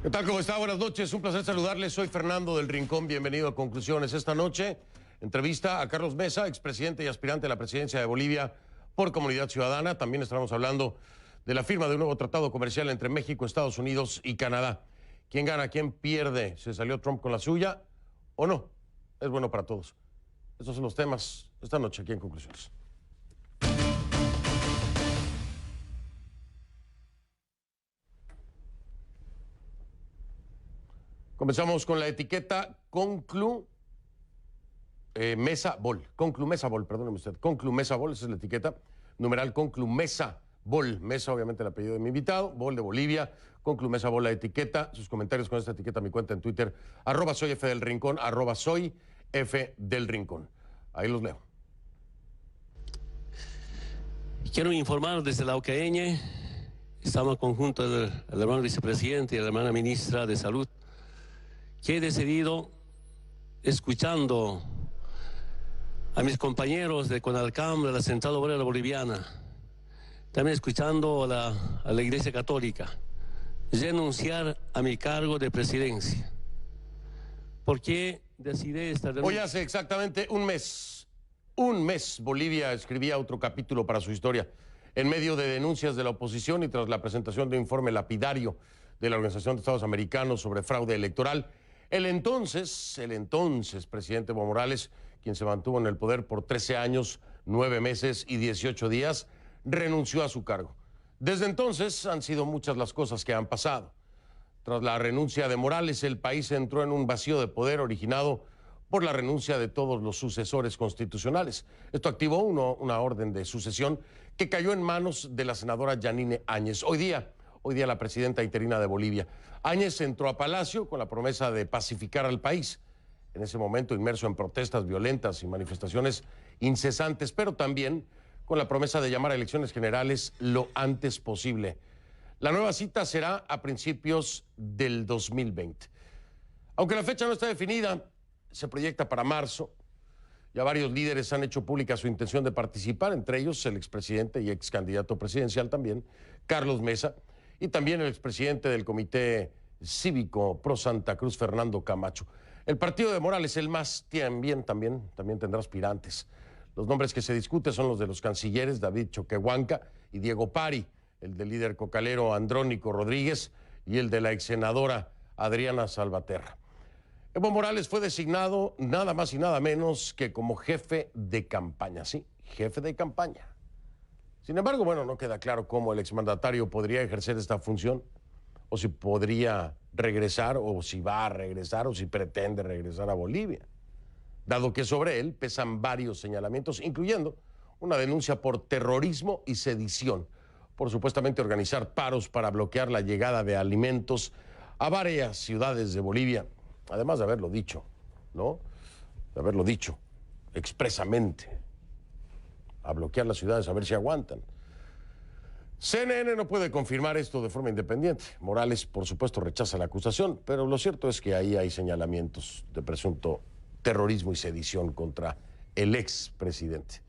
¿Qué tal? ¿Cómo está? Buenas noches. Un placer saludarles. Soy Fernando del Rincón. Bienvenido a Conclusiones. Esta noche, entrevista a Carlos Mesa, expresidente y aspirante a la presidencia de Bolivia por Comunidad Ciudadana. También estaremos hablando de la firma de un nuevo tratado comercial entre México, Estados Unidos y Canadá. ¿Quién gana? ¿Quién pierde? ¿Se salió Trump con la suya o no? Es bueno para todos. Estos son los temas esta noche aquí en Conclusiones. Comenzamos con la etiqueta Conclu Mesa Bol. Conclu Mesa Bol, perdóneme usted. Conclu Mesa Bol, esa es la etiqueta. Numeral Conclu Mesa Bol. Mesa, obviamente, el apellido de mi invitado. Bol de Bolivia. Conclu Mesa Bol, la etiqueta. Sus comentarios con esta etiqueta, mi cuenta en Twitter. @soyfdelrincón, @soyfdelrincón. Ahí los leo. Quiero informar desde la OCAN, estamos conjunto del hermano vicepresidente y la hermana ministra de Salud, que he decidido, escuchando a mis compañeros de CONALCAM, de la Central Obrera Boliviana, también escuchando a la Iglesia Católica, renunciar a mi cargo de presidencia. ¿Por qué decidí esta renuncia? Hoy hace exactamente un mes, Bolivia escribía otro capítulo para su historia. En medio de denuncias de la oposición y tras la presentación de un informe lapidario de la Organización de Estados Americanos sobre fraude electoral, el entonces presidente Evo Morales, quien se mantuvo en el poder por 13 años, 9 meses y 18 días, renunció a su cargo. Desde entonces han sido muchas las cosas que han pasado. Tras la renuncia de Morales, el país entró en un vacío de poder originado por la renuncia de todos los sucesores constitucionales. Esto activó una orden de sucesión que cayó en manos de la senadora Yanine Áñez. Hoy día la presidenta interina de Bolivia. Áñez entró a Palacio con la promesa de pacificar al país, en ese momento inmerso en protestas violentas y manifestaciones incesantes, pero también con la promesa de llamar a elecciones generales lo antes posible. La nueva cita será a principios del 2020. Aunque la fecha no está definida, se proyecta para marzo. Ya varios líderes han hecho pública su intención de participar, entre ellos el expresidente y ex candidato presidencial también, Carlos Mesa, y también el expresidente del Comité Cívico Pro Santa Cruz, Fernando Camacho. El partido de Morales, el MAS, también tendrá aspirantes. Los nombres que se discuten son los de los cancilleres David Choquehuanca y Diego Pari, el del líder cocalero Andrónico Rodríguez y el de la ex senadora Adriana Salvaterra. Evo Morales fue designado nada más y nada menos que como jefe de campaña, sí, jefe de campaña. Sin embargo, no queda claro cómo el exmandatario podría ejercer esta función, o si podría regresar, o si va a regresar, o si pretende regresar a Bolivia, dado que sobre él pesan varios señalamientos, incluyendo una denuncia por terrorismo y sedición, por supuestamente organizar paros para bloquear la llegada de alimentos a varias ciudades de Bolivia, además de haberlo dicho, ¿no? De haberlo dicho expresamente, a bloquear las ciudades a ver si aguantan. CNN no puede confirmar esto de forma independiente. Morales, por supuesto, rechaza la acusación, pero lo cierto es que ahí hay señalamientos de presunto terrorismo y sedición contra el expresidente.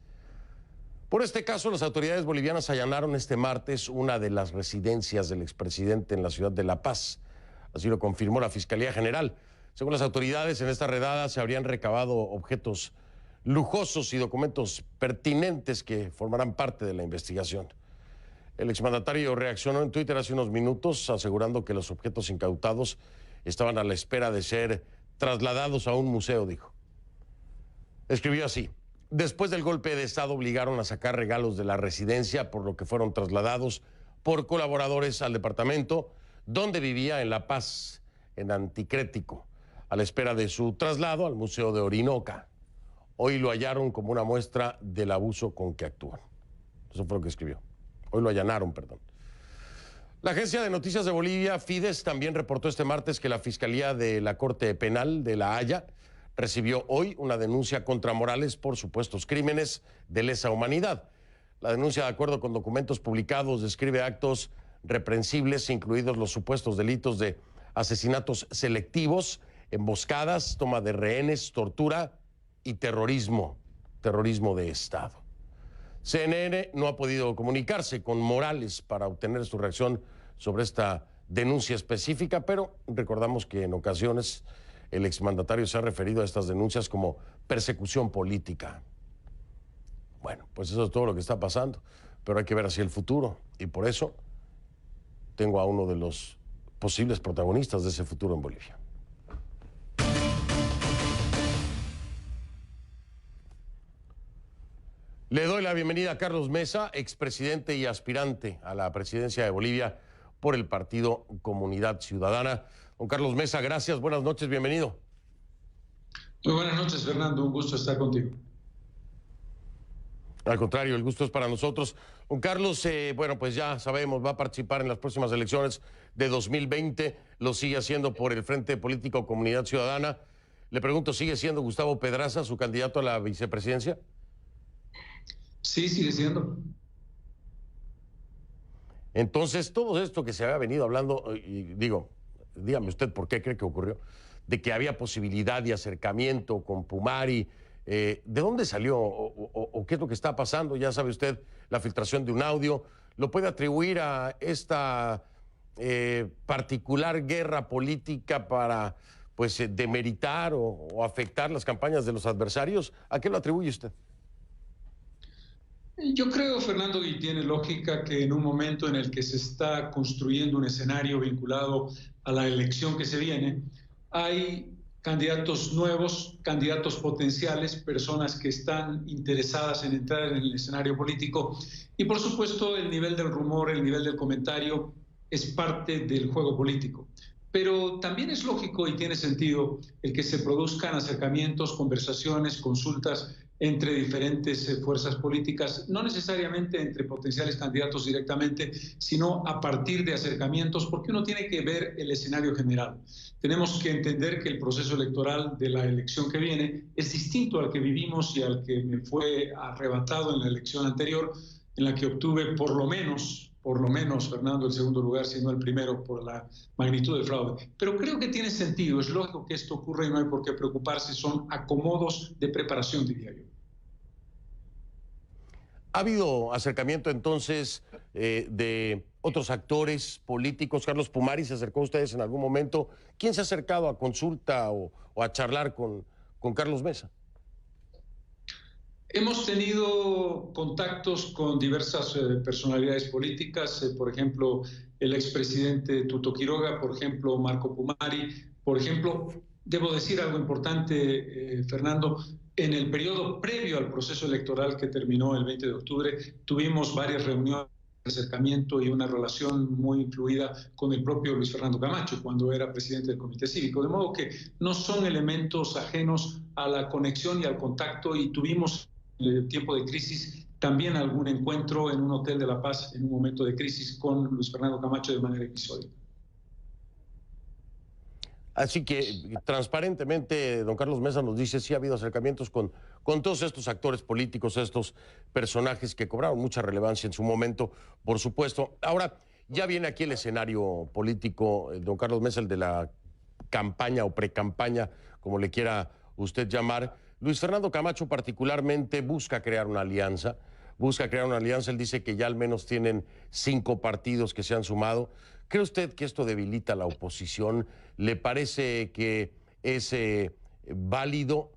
Por este caso, las autoridades bolivianas allanaron este martes una de las residencias del expresidente en la ciudad de La Paz. Así lo confirmó la Fiscalía General. Según las autoridades, en esta redada se habrían recabado objetos lujosos y documentos pertinentes que formarán parte de la investigación. El exmandatario reaccionó en Twitter hace unos minutos asegurando que los objetos incautados estaban a la espera de ser trasladados a un museo, dijo. Escribió así: después del golpe de Estado obligaron a sacar regalos de la residencia, por lo que fueron trasladados por colaboradores al departamento donde vivía en La Paz, en Anticrético, a la espera de su traslado al Museo de Orinoca. Hoy lo hallaron como una muestra del abuso con que actúan. Eso fue lo que escribió. Hoy lo allanaron, perdón. La agencia de noticias de Bolivia, Fides, también reportó este martes que la Fiscalía de la Corte Penal de La Haya recibió hoy una denuncia contra Morales por supuestos crímenes de lesa humanidad. La denuncia, de acuerdo con documentos publicados, describe actos reprensibles, incluidos los supuestos delitos de asesinatos selectivos, emboscadas, toma de rehenes, tortura y terrorismo de Estado. CNN no ha podido comunicarse con Morales para obtener su reacción sobre esta denuncia específica, pero recordamos que en ocasiones el exmandatario se ha referido a estas denuncias como persecución política. Bueno, pues eso es todo lo que está pasando, pero hay que ver hacia el futuro, y por eso tengo a uno de los posibles protagonistas de ese futuro en Bolivia. Le doy la bienvenida a Carlos Mesa, expresidente y aspirante a la presidencia de Bolivia por el partido Comunidad Ciudadana. Don Carlos Mesa, gracias, buenas noches, bienvenido. Muy buenas noches, Fernando, un gusto estar contigo. Al contrario, el gusto es para nosotros. Don Carlos, bueno, pues ya sabemos, va a participar en las próximas elecciones de 2020, lo sigue haciendo por el Frente Político Comunidad Ciudadana. Le pregunto, ¿sigue siendo Gustavo Pedraza su candidato a la vicepresidencia? Sí, sigue siendo. Entonces, todo esto que se había venido hablando, y digo, dígame usted por qué cree que ocurrió, de que había posibilidad de acercamiento con Pumari, ¿de dónde salió o qué es lo que está pasando? Ya sabe usted, la filtración de un audio, ¿lo puede atribuir a esta particular guerra política para, pues, demeritar o afectar las campañas de los adversarios? ¿A qué lo atribuye usted? Yo creo, Fernando, y tiene lógica que en un momento en el que se está construyendo un escenario vinculado a la elección que se viene, hay candidatos nuevos, candidatos potenciales, personas que están interesadas en entrar en el escenario político y, por supuesto, el nivel del rumor, el nivel del comentario es parte del juego político. Pero también es lógico y tiene sentido el que se produzcan acercamientos, conversaciones, consultas entre diferentes fuerzas políticas, no necesariamente entre potenciales candidatos directamente, sino a partir de acercamientos, porque uno tiene que ver el escenario general. Tenemos que entender que el proceso electoral de la elección que viene es distinto al que vivimos y al que me fue arrebatado en la elección anterior, en la que obtuve por lo menos, Fernando, el segundo lugar, siendo el primero por la magnitud del fraude. Pero creo que tiene sentido, es lógico que esto ocurra y no hay por qué preocuparse, son acomodos de preparación, diría yo. ¿Ha habido acercamiento entonces de otros actores políticos? Carlos Pumari se acercó a ustedes en algún momento. ¿Quién se ha acercado a consulta o a charlar con Carlos Mesa? Hemos tenido contactos con diversas personalidades políticas, por ejemplo, el expresidente Tuto Quiroga, por ejemplo, Marco Pumari, por ejemplo, debo decir algo importante, Fernando, en el periodo previo al proceso electoral que terminó el 20 de octubre, tuvimos varias reuniones de acercamiento y una relación muy fluida con el propio Luis Fernando Camacho cuando era presidente del Comité Cívico, de modo que no son elementos ajenos a la conexión y al contacto, y tuvimos en el tiempo de crisis también algún encuentro en un hotel de La Paz en un momento de crisis con Luis Fernando Camacho de manera episódica. Así que transparentemente, don Carlos Mesa nos dice, sí ha habido acercamientos con todos estos actores políticos, estos personajes que cobraron mucha relevancia en su momento, por supuesto. Ahora, ya viene aquí el escenario político, don Carlos Mesa, el de la campaña o precampaña, como le quiera usted llamar. Luis Fernando Camacho particularmente busca crear una alianza. Él dice que ya al menos tienen 5 partidos que se han sumado. ¿Cree usted que esto debilita a la oposición? ¿Le parece que es válido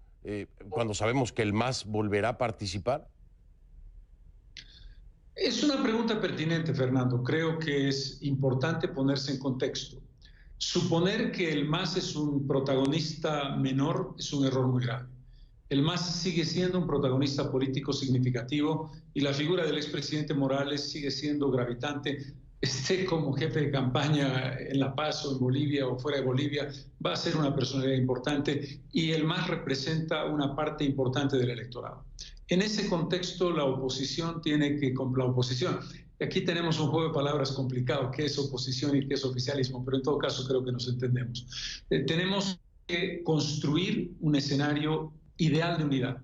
cuando sabemos que el MAS volverá a participar? Es una pregunta pertinente, Fernando. Creo que es importante ponerse en contexto. Suponer que el MAS es un protagonista menor es un error muy grave. El MAS sigue siendo un protagonista político significativo y la figura del expresidente Morales sigue siendo gravitante. Esté como jefe de campaña en La Paz o en Bolivia o fuera de Bolivia, va a ser una personalidad importante y el MAS representa una parte importante del electorado. En ese contexto, la oposición tiene que... Aquí tenemos un juego de palabras complicado, qué es oposición y qué es oficialismo, pero en todo caso creo que nos entendemos. Tenemos que construir un escenario ideal de unidad.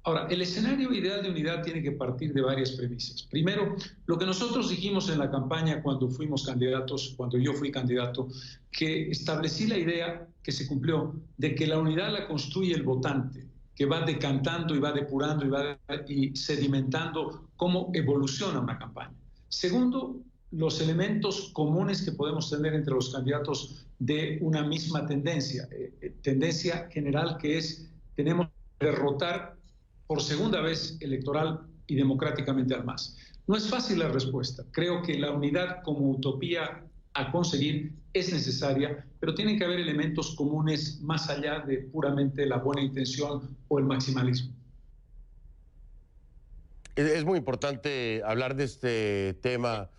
Ahora, el escenario ideal de unidad tiene que partir de varias premisas. Primero, lo que nosotros dijimos en la campaña cuando fuimos candidatos, cuando yo fui candidato, que establecí la idea que se cumplió de que la unidad la construye el votante, que va decantando y va depurando y sedimentando cómo evoluciona una campaña. Segundo, los elementos comunes que podemos tener entre los candidatos de una misma tendencia, tendencia general que es, tenemos que derrotar por segunda vez electoral y democráticamente al MAS. No es fácil la respuesta. Creo que la unidad como utopía a conseguir es necesaria, pero tienen que haber elementos comunes más allá de puramente la buena intención o el maximalismo. Es muy importante hablar de este tema,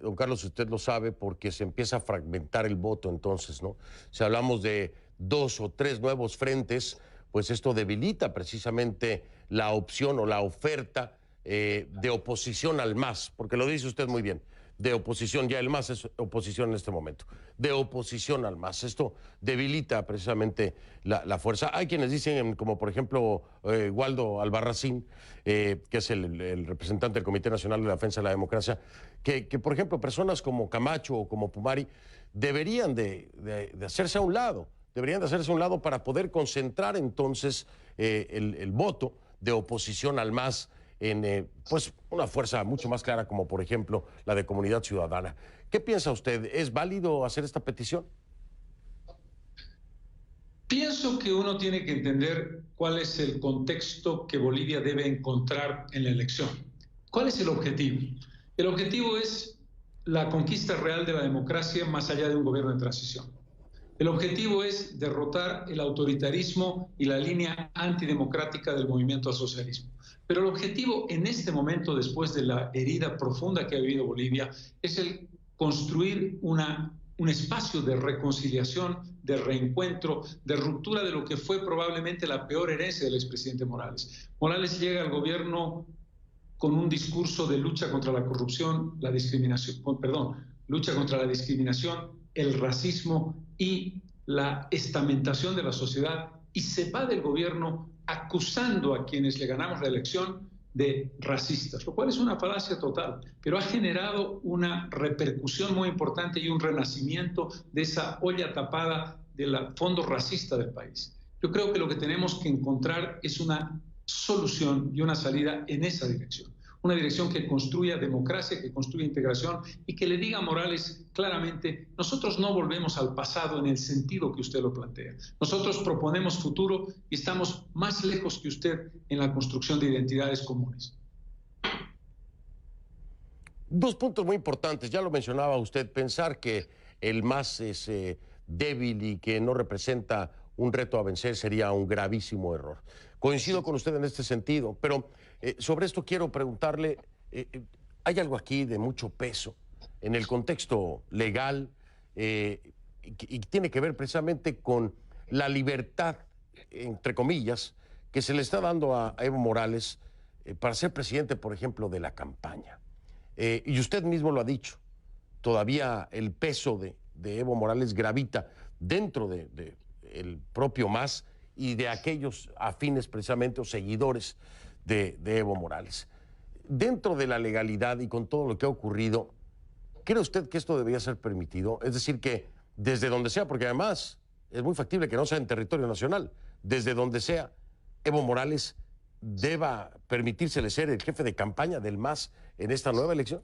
don Carlos, usted lo sabe, porque se empieza a fragmentar el voto entonces, ¿no? Si hablamos de 2 o 3 nuevos frentes, pues esto debilita precisamente la opción o la oferta de oposición al MAS, porque lo dice usted muy bien, de oposición, ya el MAS es oposición en este momento, de oposición al MAS. Esto debilita precisamente la fuerza. Hay quienes dicen, como por ejemplo Waldo Albarracín, que es el representante del Comité Nacional de la Defensa de la Democracia, que por ejemplo personas como Camacho o como Pumari deberían de hacerse a un lado, para poder concentrar entonces el voto de oposición al MAS en pues una fuerza mucho más clara como por ejemplo la de Comunidad Ciudadana. ¿Qué piensa usted? ¿Es válido hacer esta petición? Pienso que uno tiene que entender cuál es el contexto que Bolivia debe encontrar en la elección. ¿Cuál es el objetivo? El objetivo es la conquista real de la democracia más allá de un gobierno de transición. El objetivo es derrotar el autoritarismo y la línea antidemocrática del movimiento al socialismo. Pero el objetivo en este momento, después de la herida profunda que ha vivido Bolivia, es el construir un espacio de reconciliación, de reencuentro, de ruptura de lo que fue probablemente la peor herencia del expresidente Morales. Morales llega al gobierno con un discurso de lucha contra la corrupción, lucha contra la discriminación, el racismo y la estamentación de la sociedad, y se va del gobierno acusando a quienes le ganamos la elección de racistas, lo cual es una falacia total, pero ha generado una repercusión muy importante y un renacimiento de esa olla tapada del fondo racista del país. Yo creo que lo que tenemos que encontrar es una solución y una salida en esa dirección. Una dirección que construya democracia, que construya integración y que le diga a Morales claramente, nosotros no volvemos al pasado en el sentido que usted lo plantea. Nosotros proponemos futuro y estamos más lejos que usted en la construcción de identidades comunes. 2 puntos muy importantes, ya lo mencionaba usted, pensar que el MAS es débil y que no representa un reto a vencer sería un gravísimo error. Coincido con usted en este sentido, pero sobre esto quiero preguntarle, hay algo aquí de mucho peso en el contexto legal y tiene que ver precisamente con la libertad, entre comillas, que se le está dando a Evo Morales para ser presidente, por ejemplo, de la campaña. Y usted mismo lo ha dicho, todavía el peso de Evo Morales gravita dentro del propio MAS y de aquellos afines precisamente o seguidores de Evo Morales. Dentro de la legalidad y con todo lo que ha ocurrido, ¿cree usted que esto debería ser permitido? Es decir, que desde donde sea, porque además es muy factible que no sea en territorio nacional, desde donde sea, Evo Morales deba permitírsele ser el jefe de campaña del MAS en esta nueva elección?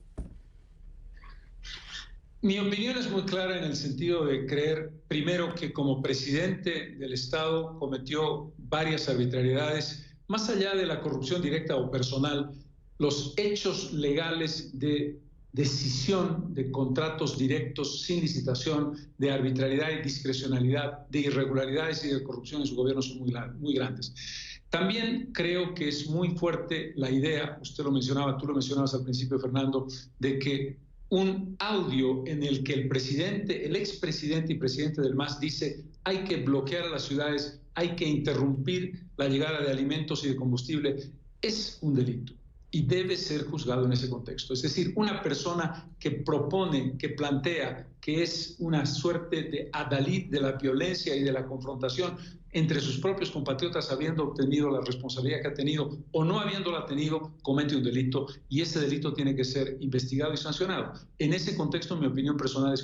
Mi opinión es muy clara en el sentido de creer, primero, que como presidente del Estado cometió varias arbitrariedades, más allá de la corrupción directa o personal, los hechos legales de decisión de contratos directos sin licitación, de arbitrariedad y discrecionalidad, de irregularidades y de corrupción en su gobierno son muy grandes. También creo que es muy fuerte la idea, usted lo mencionaba, tú lo mencionabas al principio, Fernando, de que un audio en el que el expresidente y presidente del MAS dice hay que bloquear a las ciudades, hay que interrumpir la llegada de alimentos y de combustible, es un delito y debe ser juzgado en ese contexto. Es decir, una persona que propone, que plantea, que es una suerte de adalid de la violencia y de la confrontación entre sus propios compatriotas, habiendo obtenido la responsabilidad que ha tenido o no habiéndola tenido, comete un delito y ese delito tiene que ser investigado y sancionado. En ese contexto, mi opinión personal es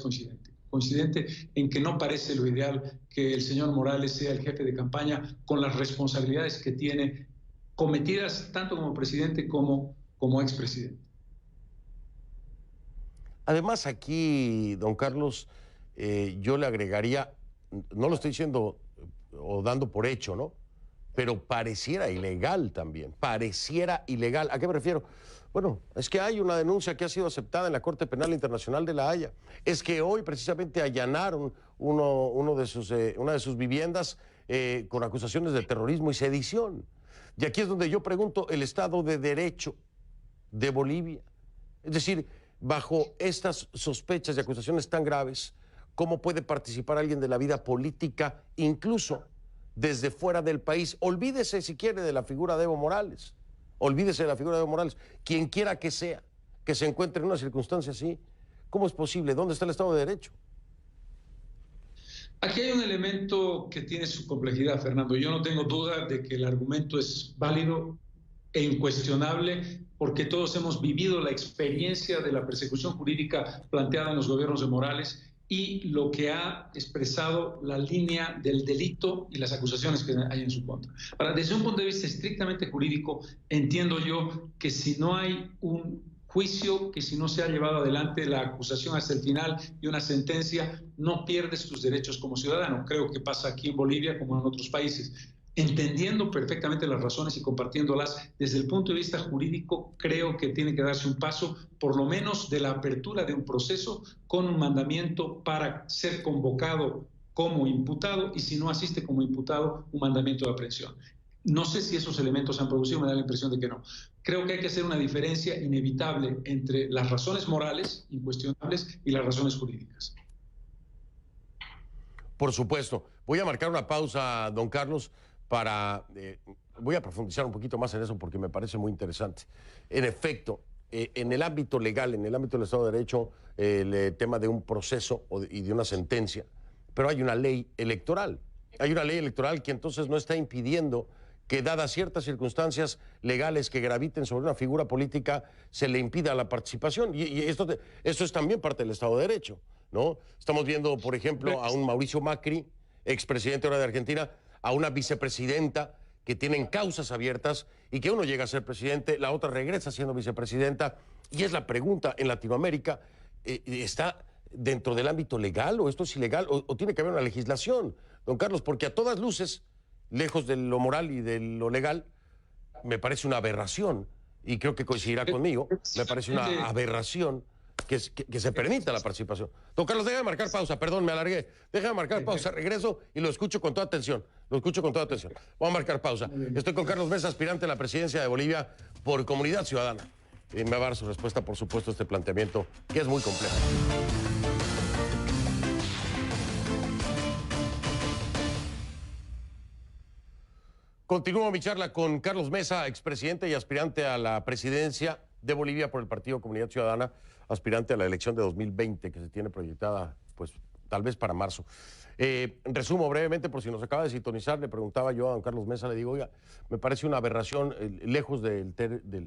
coincidente en que no parece lo ideal que el señor Morales sea el jefe de campaña con las responsabilidades que tiene cometidas tanto como presidente como expresidente. Además, aquí, don Carlos, yo le agregaría, no lo estoy diciendo o dando por hecho, ¿no? Pero pareciera ilegal también, pareciera ilegal. ¿A qué me refiero? Bueno, es que hay una denuncia que ha sido aceptada en la Corte Penal Internacional de La Haya. Es que hoy precisamente allanaron una de sus viviendas con acusaciones de terrorismo y sedición. Y aquí es donde yo pregunto, el Estado de Derecho de Bolivia. Es decir, bajo estas sospechas y acusaciones tan graves, ¿cómo puede participar alguien de la vida política, incluso desde fuera del país? Olvídese, si quiere, de la figura de Evo Morales. Olvídese de la figura de Evo Morales. Quien quiera que sea, que se encuentre en una circunstancia así, ¿cómo es posible? ¿Dónde está el Estado de Derecho? Aquí hay un elemento que tiene su complejidad, Fernando. Yo no tengo duda de que el argumento es válido e incuestionable, porque todos hemos vivido la experiencia de la persecución jurídica planteada en los gobiernos de Morales y lo que ha expresado la línea del delito y las acusaciones que hay en su contra. Ahora, desde un punto de vista estrictamente jurídico, entiendo yo que si no hay un juicio, que si no se ha llevado adelante la acusación hasta el final y una sentencia, no pierdes tus derechos como ciudadano. Creo que pasa aquí en Bolivia como en otros países. Entendiendo perfectamente las razones y compartiéndolas, desde el punto de vista jurídico, creo que tiene que darse un paso, por lo menos de la apertura de un proceso con un mandamiento para ser convocado como imputado y, si no asiste como imputado, un mandamiento de aprehensión. No sé si esos elementos se han producido, me da la impresión de que no. Creo que hay que hacer una diferencia inevitable entre las razones morales, incuestionables, y las razones jurídicas. Por supuesto. Voy a marcar una pausa, don Carlos, voy a profundizar un poquito más en eso porque me parece muy interesante. En efecto, en el ámbito legal, en el ámbito del Estado de Derecho, el tema de un proceso y de una sentencia, pero hay una ley electoral. Hay una ley electoral que entonces no está impidiendo que, dadas ciertas circunstancias legales que graviten sobre una figura política, se le impida la participación. Y esto es también parte del Estado de Derecho, ¿no? Estamos viendo, por ejemplo, a un Mauricio Macri, expresidente ahora de Argentina, a una vicepresidenta que tienen causas abiertas y que uno llega a ser presidente, la otra regresa siendo vicepresidenta. Y es la pregunta, en Latinoamérica, ¿está dentro del ámbito legal o esto es ilegal o tiene que haber una legislación, don Carlos? Porque a todas luces, lejos de lo moral y de lo legal, me parece una aberración, y creo que coincidirá conmigo, me parece una aberración que se permita la participación. Don Carlos, déjame marcar pausa, perdón, me alargué. Déjame marcar pausa, regreso y lo escucho con toda atención. Lo escucho con toda atención. Vamos a marcar pausa. Estoy con Carlos Mesa, aspirante a la presidencia de Bolivia por Comunidad Ciudadana. Y me va a dar su respuesta, por supuesto, a este planteamiento, que es muy complejo. Continúo mi charla con Carlos Mesa, expresidente y aspirante a la presidencia de Bolivia por el Partido Comunidad Ciudadana, aspirante a la elección de 2020 que se tiene proyectada, pues, tal vez para marzo. Resumo brevemente, por si nos acaba de sintonizar, le preguntaba yo a don Carlos Mesa, le digo, oiga, me parece una aberración, lejos del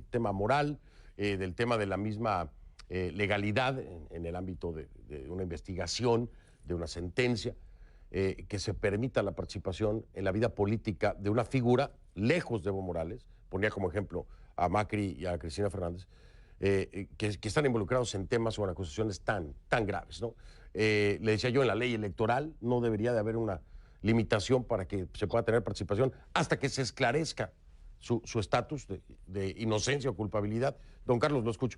tema moral, del tema de la misma legalidad en el ámbito de una investigación, de una sentencia, que se permita la participación en la vida política de una figura lejos de Evo Morales, ponía como ejemplo a Macri y a Cristina Fernández, que están involucrados en temas o en acusaciones tan graves, ¿no? Le decía yo, en la ley electoral no debería de haber una limitación para que se pueda tener participación hasta que se esclarezca su estatus de inocencia o culpabilidad. Don Carlos, lo escucho.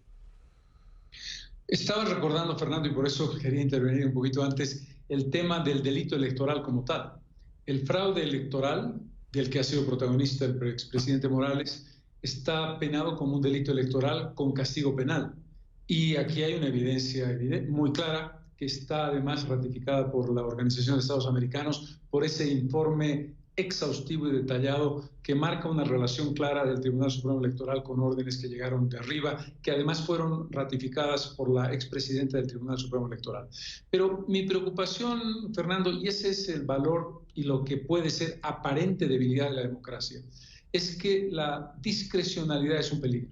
Estaba recordando, Fernando, y por eso quería intervenir un poquito antes, el tema del delito electoral como tal. El fraude electoral, del que ha sido protagonista el expresidente Morales, está penado como un delito electoral con castigo penal. Y aquí hay una evidencia muy clara, que está además ratificada por la Organización de Estados Americanos, por ese informe exhaustivo y detallado que marca una relación clara del Tribunal Supremo Electoral con órdenes que llegaron de arriba, que además fueron ratificadas por la expresidenta del Tribunal Supremo Electoral. Pero mi preocupación, Fernando, y ese es el valor y lo que puede ser aparente debilidad de la democracia, es que la discrecionalidad es un peligro.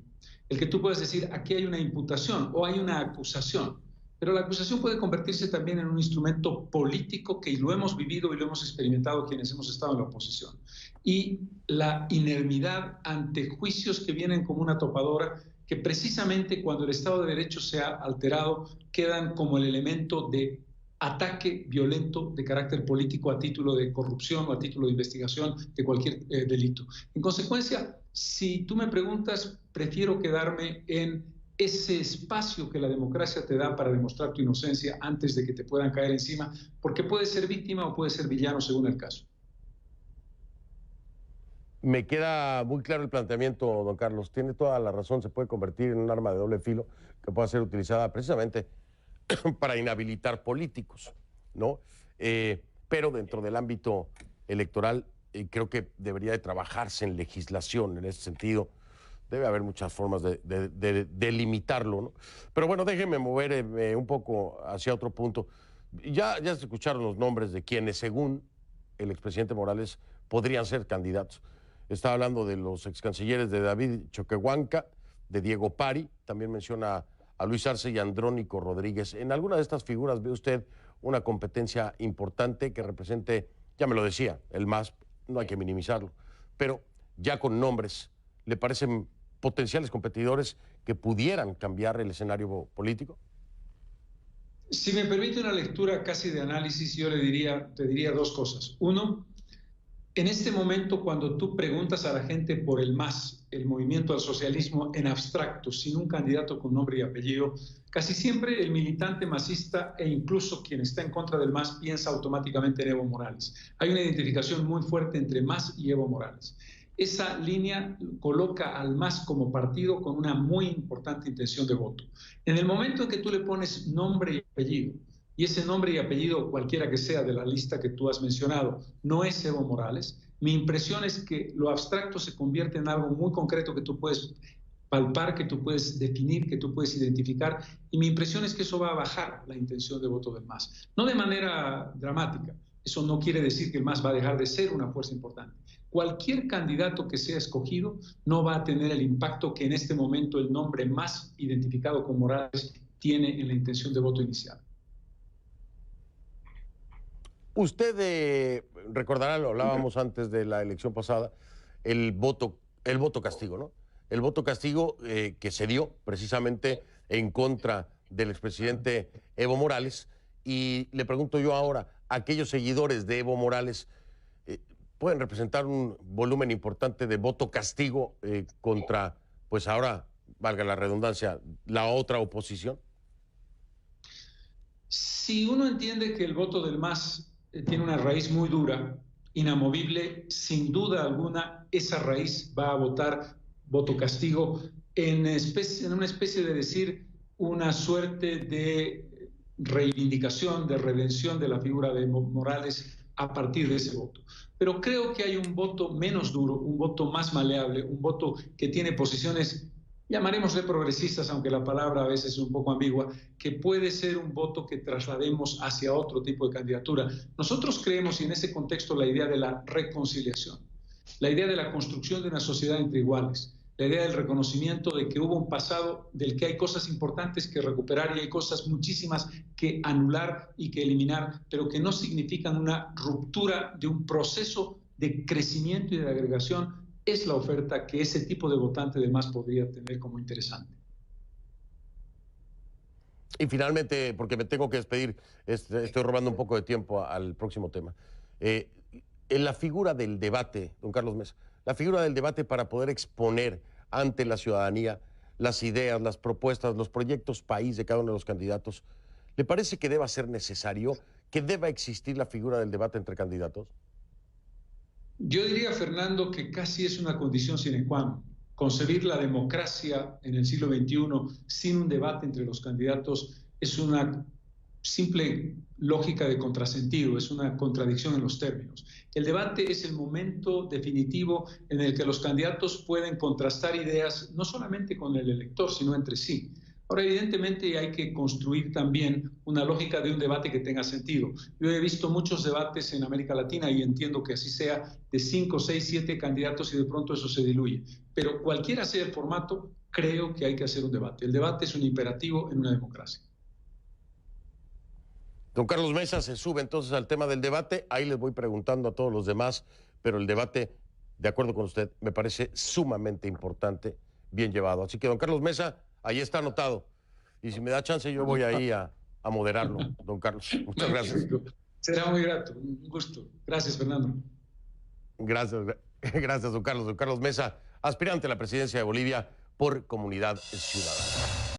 El que tú puedas decir, aquí hay una imputación o hay una acusación, pero la acusación puede convertirse también en un instrumento político que lo hemos vivido y lo hemos experimentado quienes hemos estado en la oposición. Y la inermidad ante juicios que vienen como una topadora que precisamente cuando el Estado de Derecho se ha alterado, quedan como el elemento de ataque violento de carácter político a título de corrupción o a título de investigación de cualquier delito. En consecuencia, si tú me preguntas, prefiero quedarme en ese espacio que la democracia te da para demostrar tu inocencia antes de que te puedan caer encima, porque puedes ser víctima o puedes ser villano según el caso. Me queda muy claro el planteamiento, don Carlos. Tiene toda la razón, se puede convertir en un arma de doble filo que pueda ser utilizada precisamente para inhabilitar políticos, ¿no? Pero dentro del ámbito electoral creo que debería de trabajarse en legislación en ese sentido. Debe haber muchas formas de limitarlo, ¿no? Pero bueno, déjenme mover un poco hacia otro punto. Ya se escucharon los nombres de quienes, según el expresidente Morales, podrían ser candidatos. Está hablando de los excancilleres de David Choquehuanca, de Diego Pari, también menciona a Luis Arce y a Andrónico Rodríguez. ¿En alguna de estas figuras ve usted una competencia importante que represente, ya me lo decía, el MAS, no hay que minimizarlo, pero ya con nombres, ¿le parecen potenciales competidores que pudieran cambiar el escenario político? Si me permite una lectura casi de análisis, yo te diría dos cosas. Uno, en este momento, cuando tú preguntas a la gente por el MAS, el movimiento al socialismo en abstracto, sin un candidato con nombre y apellido, casi siempre el militante masista e incluso quien está en contra del MAS piensa automáticamente en Evo Morales. Hay una identificación muy fuerte entre MAS y Evo Morales. Esa línea coloca al MAS como partido con una muy importante intención de voto. En el momento en que tú le pones nombre y apellido, y ese nombre y apellido, cualquiera que sea de la lista que tú has mencionado, no es Evo Morales, mi impresión es que lo abstracto se convierte en algo muy concreto que tú puedes palpar, que tú puedes definir, que tú puedes identificar, y mi impresión es que eso va a bajar la intención de voto del MAS. No de manera dramática, eso no quiere decir que el MAS va a dejar de ser una fuerza importante. Cualquier candidato que sea escogido no va a tener el impacto que en este momento el nombre más identificado con Morales tiene en la intención de voto inicial. Usted recordará, lo hablábamos antes de la elección pasada, el voto castigo, ¿no? El voto castigo que se dio precisamente en contra del expresidente Evo Morales. Y le pregunto yo ahora, aquellos seguidores de Evo Morales pueden representar un volumen importante de voto castigo contra, pues ahora, valga la redundancia, la otra oposición. Si uno entiende que el voto del MAS tiene una raíz muy dura, inamovible, sin duda alguna, esa raíz va a votar voto castigo en una especie de decir una suerte de reivindicación, de redención de la figura de Morales a partir de ese voto. Pero creo que hay un voto menos duro, un voto más maleable, un voto que tiene posiciones, llamaremosle progresistas, aunque la palabra a veces es un poco ambigua, que puede ser un voto que traslademos hacia otro tipo de candidatura. Nosotros creemos, y en ese contexto, la idea de la reconciliación, la idea de la construcción de una sociedad entre iguales, la idea del reconocimiento de que hubo un pasado del que hay cosas importantes que recuperar y hay cosas muchísimas que anular y que eliminar, pero que no significan una ruptura de un proceso de crecimiento y de agregación, es la oferta que ese tipo de votante de MAS podría tener como interesante. Y finalmente, porque me tengo que despedir, estoy robando un poco de tiempo al próximo tema. En la figura del debate, don Carlos Mesa, la figura del debate para poder exponer ante la ciudadanía las ideas, las propuestas, los proyectos país de cada uno de los candidatos, ¿le parece que deba ser necesario, que deba existir la figura del debate entre candidatos? Yo diría, Fernando, que casi es una condición sine qua non. Concebir la democracia en el siglo XXI sin un debate entre los candidatos es una simple lógica de contrasentido, es una contradicción en los términos. El debate es el momento definitivo en el que los candidatos pueden contrastar ideas no solamente con el elector, sino entre sí. Ahora, evidentemente, hay que construir también una lógica de un debate que tenga sentido. Yo he visto muchos debates en América Latina y entiendo que así sea, de 5, 6, 7 candidatos y de pronto eso se diluye. Pero cualquiera sea el formato, creo que hay que hacer un debate. El debate es un imperativo en una democracia. Don Carlos Mesa se sube entonces al tema del debate. Ahí les voy preguntando a todos los demás, pero el debate, de acuerdo con usted, me parece sumamente importante bien llevado. Así que, don Carlos Mesa, ahí está anotado. Y si me da chance, yo voy ahí a moderarlo, don Carlos. Muchas gracias. Será muy grato, un gusto. Gracias, Fernando. Gracias, gracias, don Carlos. Don Carlos Mesa, aspirante a la presidencia de Bolivia por Comunidad Ciudadana.